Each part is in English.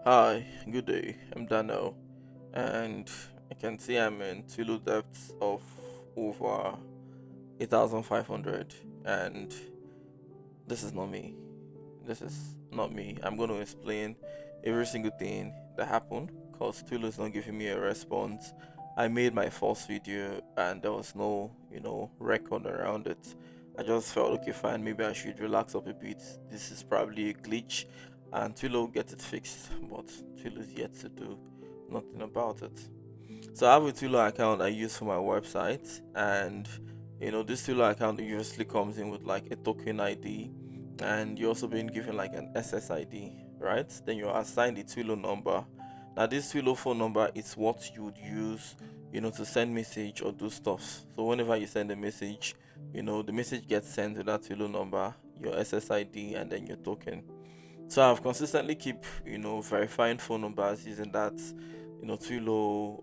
Hi, good day. I'm Daniel, and I can see I'm in Twilio debts of over 8,500, and this is not me. This is not me. I'm going to explain every single thing that happened because Twilio is not giving me a response. I made my first video, and there was no, record around it. I just felt okay, fine. Maybe I should relax up a bit. This is probably a glitch, and Twilio will get it fixed, but Twilio is yet to do nothing about it. So I have a Twilio account I use for my website, and this Twilio account usually comes in with like a token ID, and you're also being given like an SSID, right? Then you're assigned a Twilio number. Now this Twilio phone number is what you would use, to send message or do stuff. So whenever you send a message, the message gets sent to that Twilio number, your SSID, and then your token. So I've consistently keep verifying phone numbers using that Twilio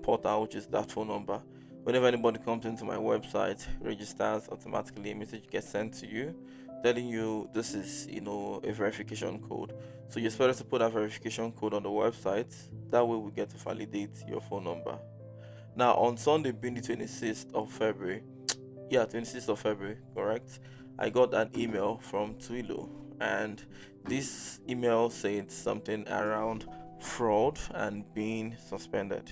portal, which is that phone number. Whenever anybody comes into my website, registers, automatically a message gets sent to you telling you this is a verification code. So you're supposed to put that verification code on the website. That way we get to validate your phone number. Now on Sunday being the 26th of February, yeah, 26th of February, correct, I got an email from Twilio, and this email said something around fraud and being suspended.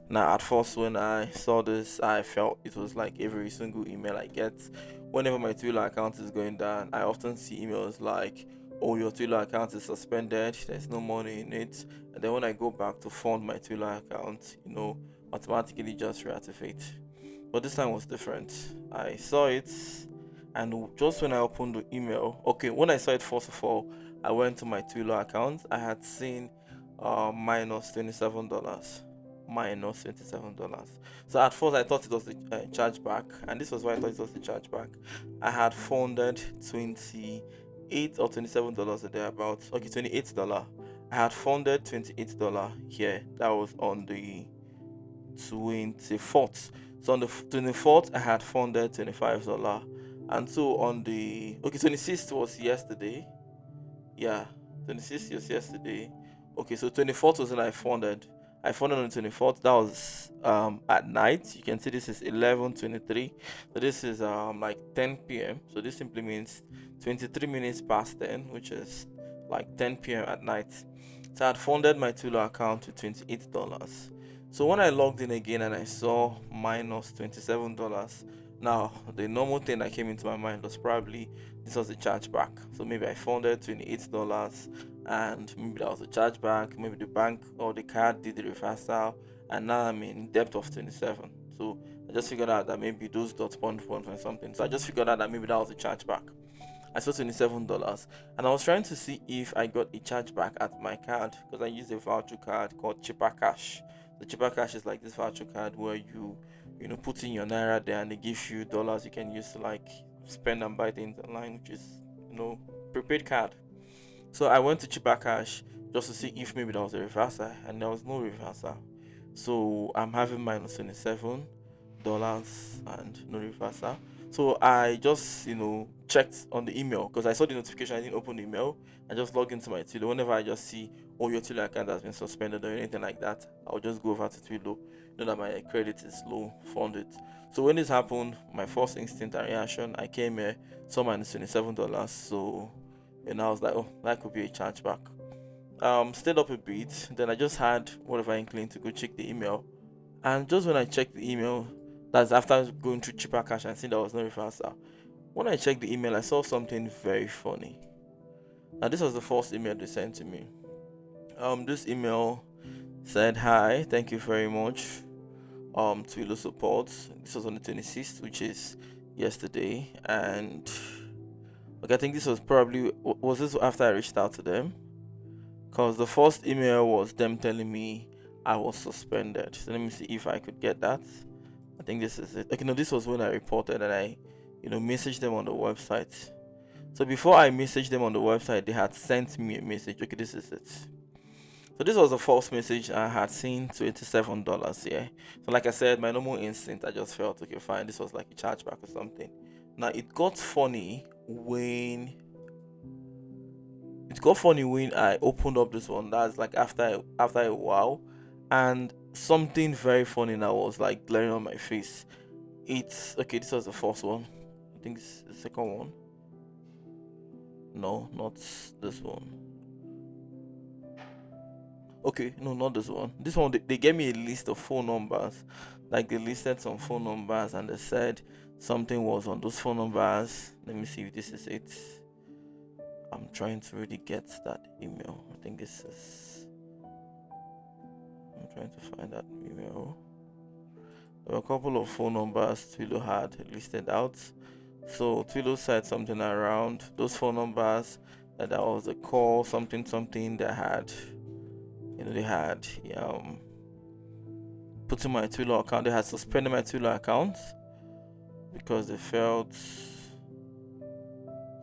Now at first when I saw this, I felt it was like every single email I get. Whenever my Twilio account is going down, I often see emails like, oh, your Twilio account is suspended, there's no money in it. And then when I go back to fund my Twilio account, automatically just reactivate. But this time was different. I saw it, and just when I opened the email, okay, when I saw it, first of all, I went to my Twilio account. I had seen minus $27. Minus $27. So at first, I thought it was a chargeback, and this was why I thought it was a chargeback. I had funded 28 or $27 a day, about okay, $28. I had funded $28 here. That was on the 24th. So on the 24th, I had funded $25. And so on the 26th was yesterday. Yeah, 26th was yesterday. Okay, so 24th was when I funded. I funded on the 24th. That was at night. You can see this is 11:23. So this is like 10 p.m. So this simply means 23 minutes past 10, which is like 10 p.m. at night. So I had funded my Twilio account to $28. So when I logged in again and I saw minus $27, now the normal thing that came into my mind was probably this was a chargeback. So maybe I funded $28 and maybe that was a chargeback. Maybe the bank or the card did the reversal, and now I'm in debt of 27. So I just figured out that maybe those dot point or something. So I just figured out that maybe that was a chargeback. I saw $27, and I was trying to see if I got a chargeback at my card because I used a voucher card called Cheaper Cash. The Cheaper Cash is like this voucher card where you put in your naira there and they give you dollars you can use to like spend and buy things online, which is prepaid card. So I went to Cheaper Cash just to see if maybe there was a reversal, and there was no reversal. So I'm having minus $27 and no reversal. So I just checked on the email because I saw the notification. I didn't open the email. I just logged into my Twilio. Whenever I just see, oh, your Twilio account has been suspended or anything like that, I'll just go over to Twilio, know that my credit is low, fund it. So when this happened, my first instinct and reaction, I came here, saw minus $27. So I was like, oh, that could be a chargeback. Stayed up a bit. Then I just had whatever inkling to go check the email. And just when I checked the email, that's after going through Cheaper Cash and seeing there was no reversal. When I checked the email, I saw something very funny. Now this was the first email they sent to me. This email said, "Hi, thank you very much. Twilio support." This was on the 26th, which is yesterday, and okay, I think this was probably was this after I reached out to them, because the first email was them telling me I was suspended. So let me see if I could get that. I think this is it. Okay, no, this was when I reported and I, messaged them on the website. So before I messaged them on the website, they had sent me a message. Okay, this is it. So this was the first message I had seen, $87 here. So like I said, my normal instinct, I just felt okay, fine. This was like a chargeback or something. Now it got funny when it got funny when I opened up this one. That's like after a while, and something very funny now was like glaring on my face. It's okay. This was the first one. I think it's the second one. No, not this one. Okay, no, not this one. This one, they gave me a list of phone numbers. Like they listed some phone numbers and they said something was on those phone numbers. Let me see if this is it. I'm trying to really get that email. I think this is. I'm trying to find that email. There were a couple of phone numbers Twilio had listed out. So Twilio said something around those phone numbers that there was a call, something, something that had, they had put in my Twilio account. They had suspended my Twilio account because they felt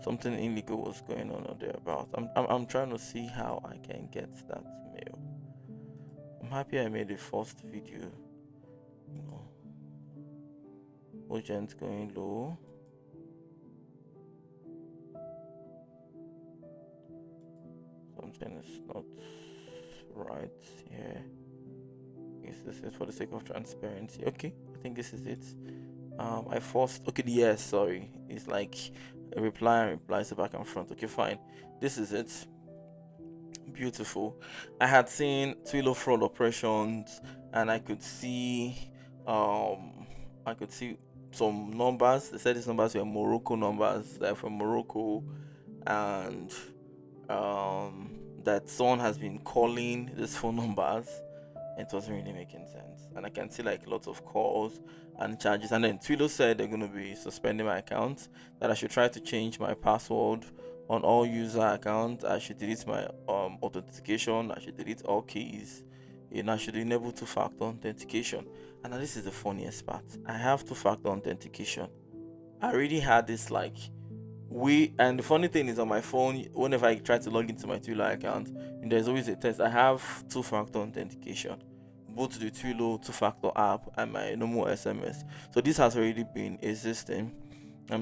something illegal was going on or thereabouts. I'm trying to see how I can get that mail. I'm happy I made the first video. You know, urgent going low. Something is not right here. Yes, this is for the sake of transparency. Okay, I think this is it. I forced. Okay, yes, sorry. It's like a reply and reply, so back and front. Okay, fine. This is it. Beautiful. I had seen Twilio fraud operations, and I could see some numbers. They said these numbers were Morocco numbers. They're from Morocco, and that someone has been calling these phone numbers. It wasn't really making sense, and I can see like lots of calls and charges. And then Twilio said they're going to be suspending my account, that I should try to change my password on all user accounts. I should delete my authentication. I should delete all keys. I should enable two-factor authentication. And now this is the funniest part. I have two-factor authentication. I already had this like and the funny thing is, on my phone, whenever I try to log into my Twilio account, there's always a test. I have two-factor authentication, both the Twilio two-factor app and my normal SMS. So this has already been existing.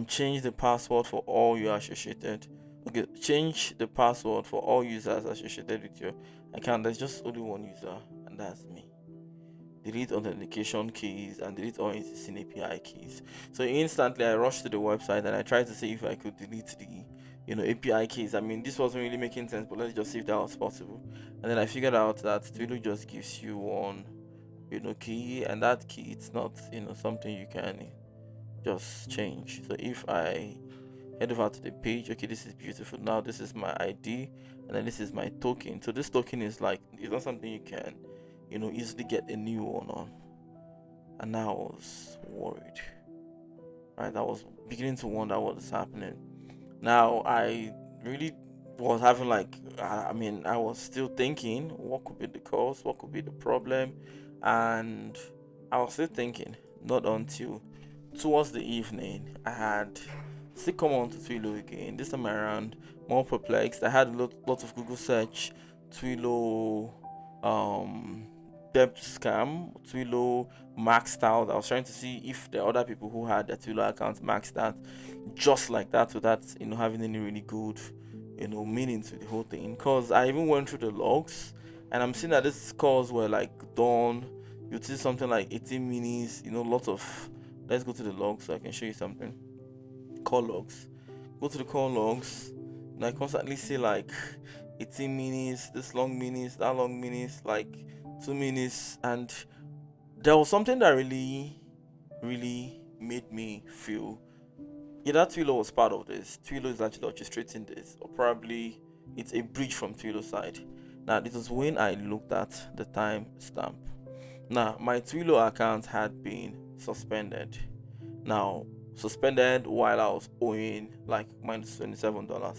Change the password for all you associated. Okay, change the password for all users associated with your account. There's just only one user, and that's me. Delete authentication keys and delete all existing API keys. So instantly I rushed to the website and I tried to see if I could delete the API keys. I mean, this wasn't really making sense, but let's just see if that was possible. And then I figured out that Twilio just gives you one key, and that key, it's not something you can just change. So if I head over to the page, okay, this is beautiful. Now this is my ID, and then this is my token. So this token is like, it's not something you can easily get a new one on. And now I was worried, right? I was beginning to wonder what is happening. Now I really was having like, I mean, I was still thinking what could be the cause, what could be the problem, and I was still thinking, not until towards the evening I had still come on to Twilio again. This time around, more perplexed. I had a lot of Google search, Twilio debt scam, Twilio maxed out. I was trying to see if there are other people who had their Twilio accounts maxed out just like that, without having any really good meaning to the whole thing. Because I even went through the logs, and I'm seeing that these calls were like done. You'd see something like 18 minutes, lots of. Let's go to the logs so I can show you something. Call logs. Go to the call logs, and I constantly see like 18 minutes, this long minutes, that long minutes, like 2 minutes. And there was something that really, really made me feel either Twilio was part of this, Twilio is actually orchestrating this, or probably it's a breach from Twilio's side. Now, this is when I looked at the time stamp. Now, my Twilio account had been suspended. Now, suspended while I was owing like minus $27.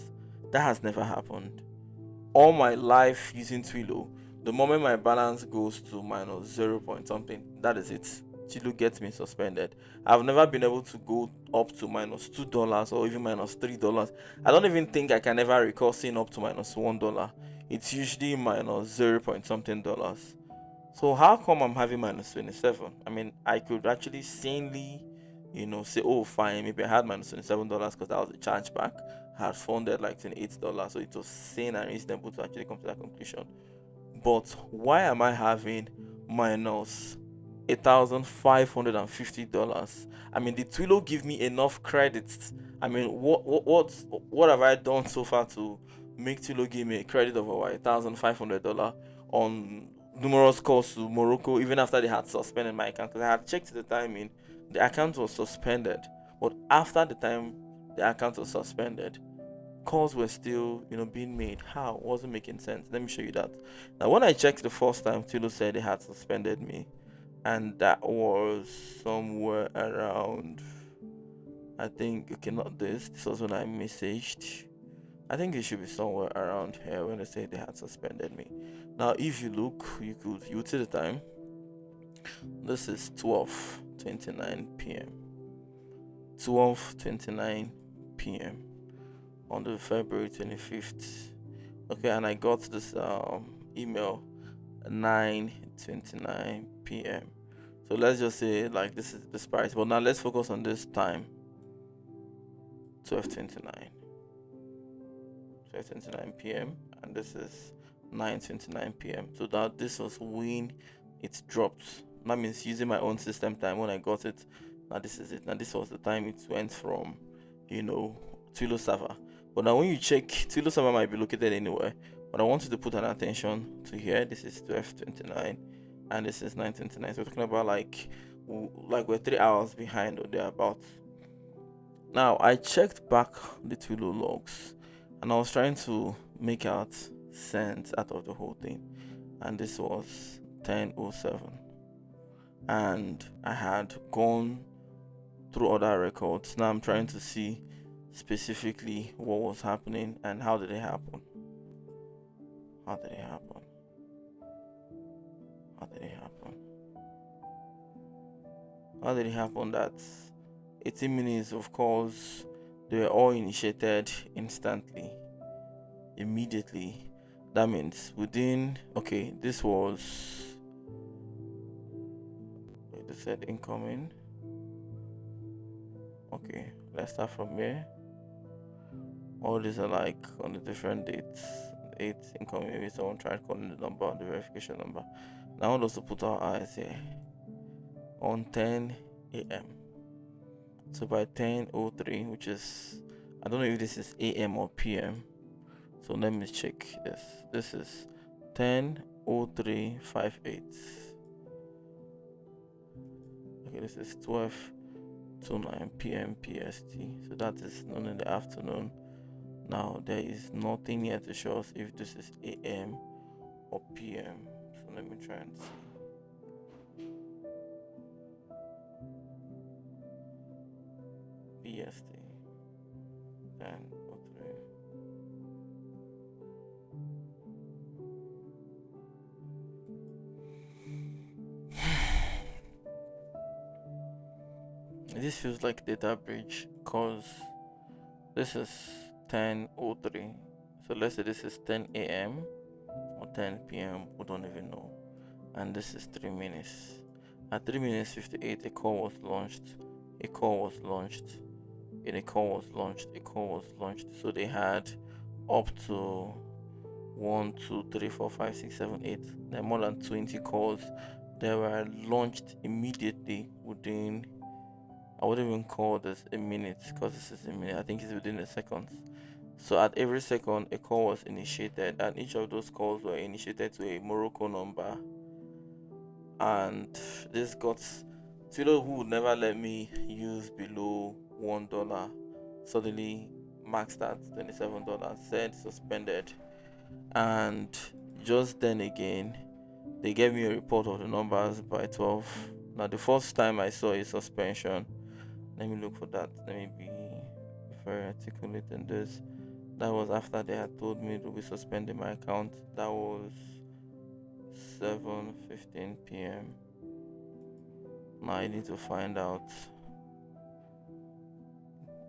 That has never happened. All my life using Twilio, the moment my balance goes to minus 0 point something, that is it. Twilio gets me suspended. I've never been able to go up to minus $2 or even minus $3. I don't even think I can ever recall seeing up to minus $1. It's usually minus 0 point something dollars. So how come I'm having minus 27? I mean, I could actually sanely, say, oh, fine, maybe I had minus $27 because that was a chargeback. had funded like $28, so it was sane and reasonable to actually come to that conclusion. But why am I having minus $1,550? I mean, did Twilio give me enough credits? I mean, what have I done so far to make Twilio give me a credit of over $1,500 on numerous calls to Morocco, even after they had suspended my account? Because I had checked the timing, the account was suspended, but after the time the account was suspended, calls were still, being made. How? Wasn't making sense. Let me show you that. Now, when I checked the first time, Tilo said they had suspended me, and that was somewhere around. I think okay, not this. This was when I messaged. I think it should be somewhere around here when they say they had suspended me. Now, if you look, you would see the time. This is 12:29 p.m. 12:29 p.m. on the February 25th. Okay, and I got this email 9:29 p.m. So let's just say like this is the price. But now let's focus on this time. 12:29. 12:29 p.m. and this is 9:29 p.m. So that this was when it dropped. That means using my own system time when I got it. Now this is it. Now this was the time it went from, Twilio server. But now when you check, Twilio server might be located anywhere. But I want you to put an attention to here. This is 12:29 and this is 9:29. So we're talking about like we're 3 hours behind or thereabouts. Now I checked back the Twilio logs and I was trying to make out sense out of the whole thing. And this was 10:07. And I had gone through other records. Now I'm trying to see specifically what was happening and how did it happen. How did it happen? How did it happen? How did it happen that 18 minutes of calls, they were all initiated instantly, immediately? That means within, okay, this was, they said incoming. Okay, let's start from here. All these are like on the different dates. 8 incoming, maybe someone tried calling the number, the verification number. Now I want us to put our eyes here on 10 a.m. So by 10:03, which is, I don't know if this is a.m. or p.m. So let me check this. This is 10:03:58. Okay, this is 12:09 p.m. PST. So that is noon in the afternoon. Now there is nothing here to show us if this is AM or PM. So let me try and see. PST 10:03. This feels like data breach because this is 10:03. So let's say this is 10 a.m. or 10 p.m. We don't even know. And this is 3 minutes. At 3 minutes 58, a call was launched. A call was launched. And a call was launched. A call was launched. So they had up to 1, 2, 3, 4, 5, 6, 7, 8. There are more than 20 calls that were launched immediately within, I wouldn't even call this a minute because this is a minute. I think it's within a second. So at every second, a call was initiated, and each of those calls were initiated to a Morocco number. And this got Twilio, who would never let me use below $1, suddenly maxed at $27, said suspended. And just then again, they gave me a report of the numbers by 12. Now, the first time I saw a suspension, let me look for that. Let me be very articulate in this. That was after they had told me to be suspending my account. That was 7:15 p.m. Now I need to find out.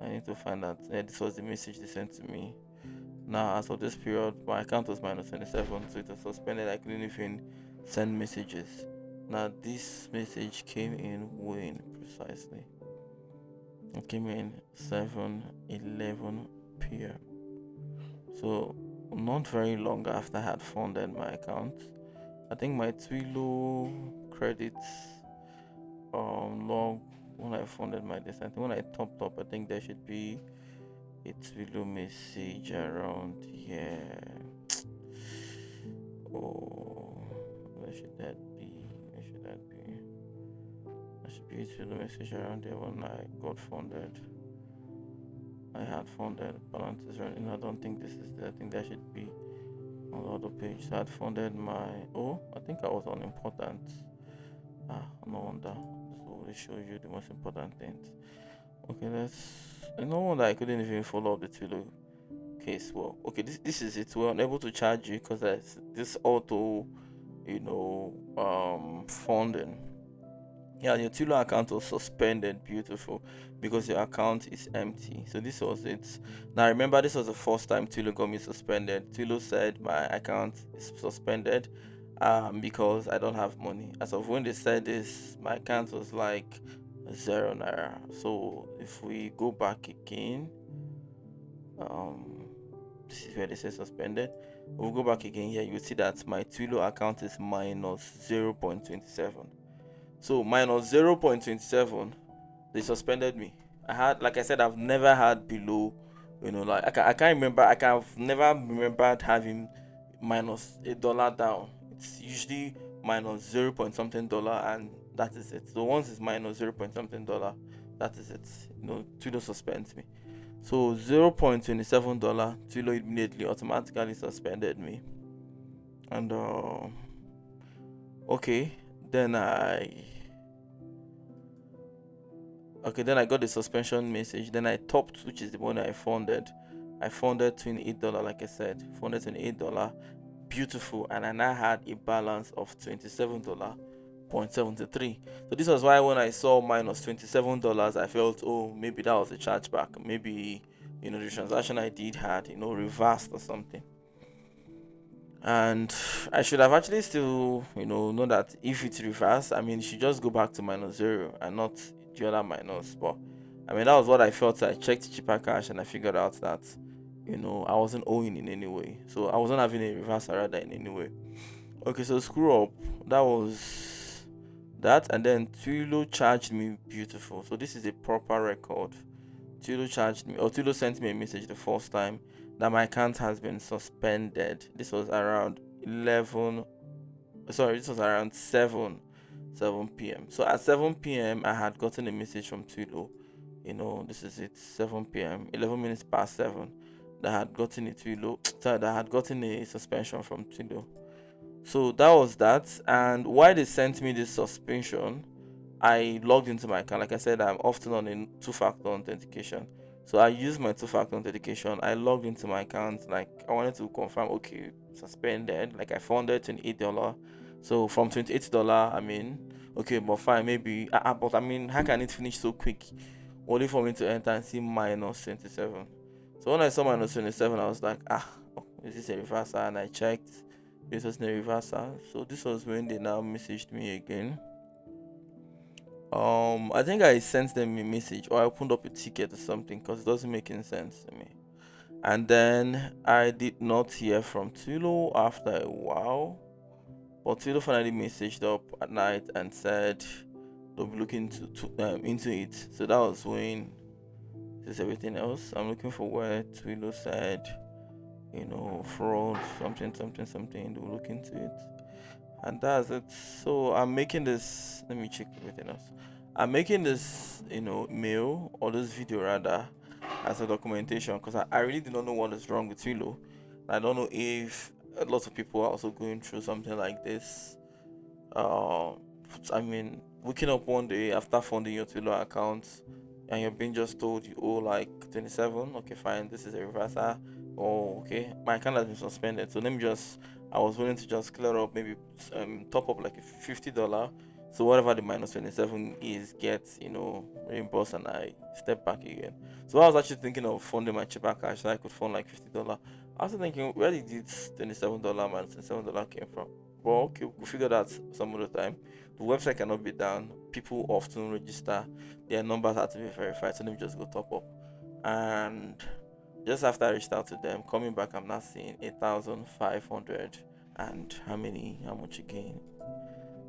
Yeah, this was the message they sent to me. Now, as of this period, my account was minus 27, so it was suspended. I couldn't even send messages. Now, this message came in when precisely? It came in 7:11 p.m. So not very long after I had funded my account, I think my Twilio credits log when I funded my this. I think when I topped up, I think there should be a Twilio message around here. Oh, where should that be? Where should that be? There should be a Twilio message around there when I got funded. I had funded balances running. I don't think this is there. I think there should be on the other page. So I had funded my. Oh, I think I was on important. No wonder. So they show you the most important things. Okay, let's. No wonder I couldn't even follow up the Twilio case. Well, okay, this is it. We're unable to charge you because there's this auto, funding. Yeah, your Twilio account was suspended. Beautiful, because your account is empty. So this was it. Now remember, this was the first time Twilio got me suspended. Twilio said my account is suspended, because I don't have money. As of when they said this, my account was like 0 naira. So if we go back again, this is where they say suspended. We'll go back again here. You see that my Twilio account is minus 0.27. So minus 0.27, they suspended me. I had, like I said, I've never had below, like I can't remember. I've never remembered having minus $1 down. It's usually minus 0 point something dollar, and that is it. So once it's minus 0 point something dollar, that is it. Twilio suspends me. So $0.27, Twilio immediately automatically suspended me. And okay, then then I got the suspension message. Then I topped, which is the one I funded. I funded $28, like I said, funded $28. Beautiful, and I now had a balance of $27.73. So this was why when I saw minus $27, I felt, oh, maybe that was a chargeback. Maybe the transaction I did had reversed or something. And I should have actually still know that if it's reversed, I mean, it should just go back to minus 0 and not the other minus. But I mean, that was what I felt. So I checked cheaper cash and I figured out that I wasn't owing in any way, so I wasn't having a reversal rather in any way. Okay, so screw up. That was that, and then Twilio charged me. Beautiful. So this is a proper record. Twilio charged me, or Twilio sent me a message the first time that my account has been suspended. This was around 11. Sorry, this was around 7 p.m. So at 7 p.m. I had gotten a message from Twilio. This is it, 7 p.m. 11 minutes past 7. That had gotten a Twilio. Sorry, that had gotten a suspension from Twilio. So that was that. And why they sent me this suspension, I logged into my account. Like I said, I'm often on a two-factor authentication. So I used my two-factor authentication. I logged into my account. Like I wanted to confirm, okay, suspended. Like I funded $28. So from $28, I mean, okay, but fine, maybe. But I mean, how can it finish so quick? Only for me to enter and see minus 27. So when I saw minus 27, I was like, is this a reversal? And I checked. This was a reversal. So this was when they now messaged me again. I think I sent them a message or I opened up a ticket or something because it doesn't make any sense to me. And then I did not hear from Twilio after a while. But Twilio finally messaged up at night and said they'll be looking into it. So that was when this is everything else. I'm looking for where Twilio said, fraud, something, they will look into it. And that's it. So I'm making this, let me check everything else. I'm making this, mail or this video rather as a documentation because I really do not know what is wrong with Twilio. I don't know if a lot of people are also going through something like this. I mean, waking up one day after funding your Twilio account and you're being just told you owe like 27. Okay, fine, this is a reversal. Oh, okay, my account has been suspended. So let me just, I was willing to just clear up, maybe top up like $50. So whatever the minus 27 is gets, reimbursed, and I step back again. So I was actually thinking of funding my cheaper cash so I could fund like $50. I was thinking, where did this $27 minus $27 came from? Well, okay, we'll figure that some other time. The website cannot be down. People often register, their numbers have to be verified. So let me just go top up. And Just after I reached out to them, coming back, I'm not seeing 8,500 and how much again?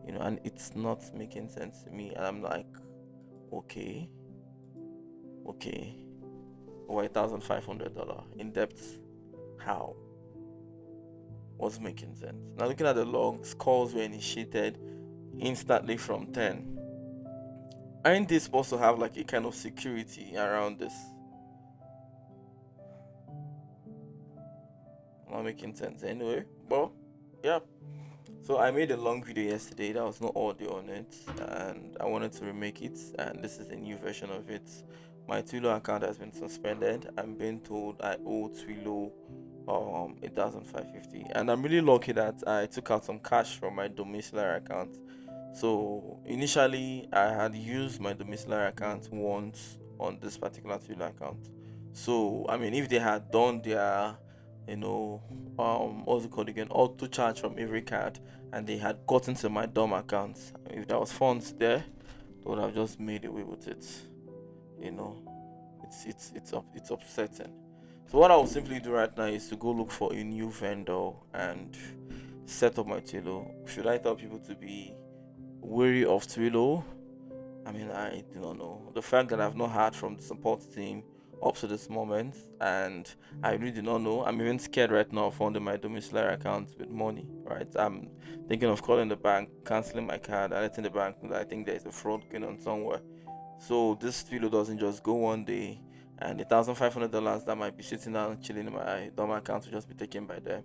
And it's not making sense to me. And I'm like, okay, okay, over $1,500 in debt. How? What's making sense? Now looking at the logs, calls were initiated instantly from 10. Aren't they supposed to have like a kind of security around this? Not making sense anyway. But yeah. So I made a long video yesterday. There was no audio on it, and I wanted to remake it. And this is a new version of it. My Twilio account has been suspended. I'm being told I owe Twilio 1,550, and I'm really lucky that I took out some cash from my domiciliary account. So initially, I had used my domiciliary account once on this particular Twilio account. So I mean, if they had done their, you know, what's it called again, auto charge from every card, and they had gotten to my DOM account, if there was funds there, they would have just made away with it. You know, it's upsetting. So what I will simply do right now is to go look for a new vendor and set up my Twilio. Should I tell people to be wary of Twilio? I mean, I do not know. The fact that I've not heard from the support team up to this moment, and I really do not know. I'm even scared right now of funding my domiciliary account with money, right? I'm thinking of calling the bank, canceling my card, and letting the bank know that I think there's a fraud going on somewhere. So this video doesn't just go one day, and $1,500 that might be sitting down chilling in my DOM account will just be taken by them.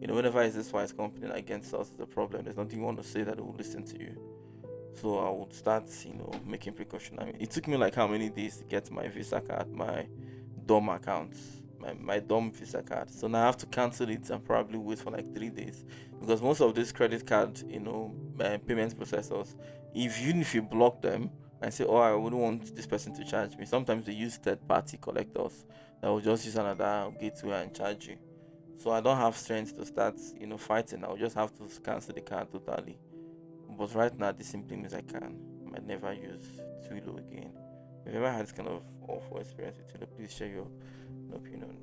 Whenever is this wise company against us is a problem. There's nothing you want to say that will listen to you. So I would start, making precaution. I mean, it took me like how many days to get my Visa card, my DOM account, my DOM Visa card. So now I have to cancel it and probably wait for like 3 days, because most of these credit card, payment processors, if you block them and say, oh, I wouldn't want this person to charge me, sometimes they use third party collectors that will just use another gateway and charge you. So I don't have strength to start, fighting. I'll just have to cancel the card totally. But right now, this simply means I might never use Twilio again. If you ever had this kind of awful experience with Twilio, please share your opinion.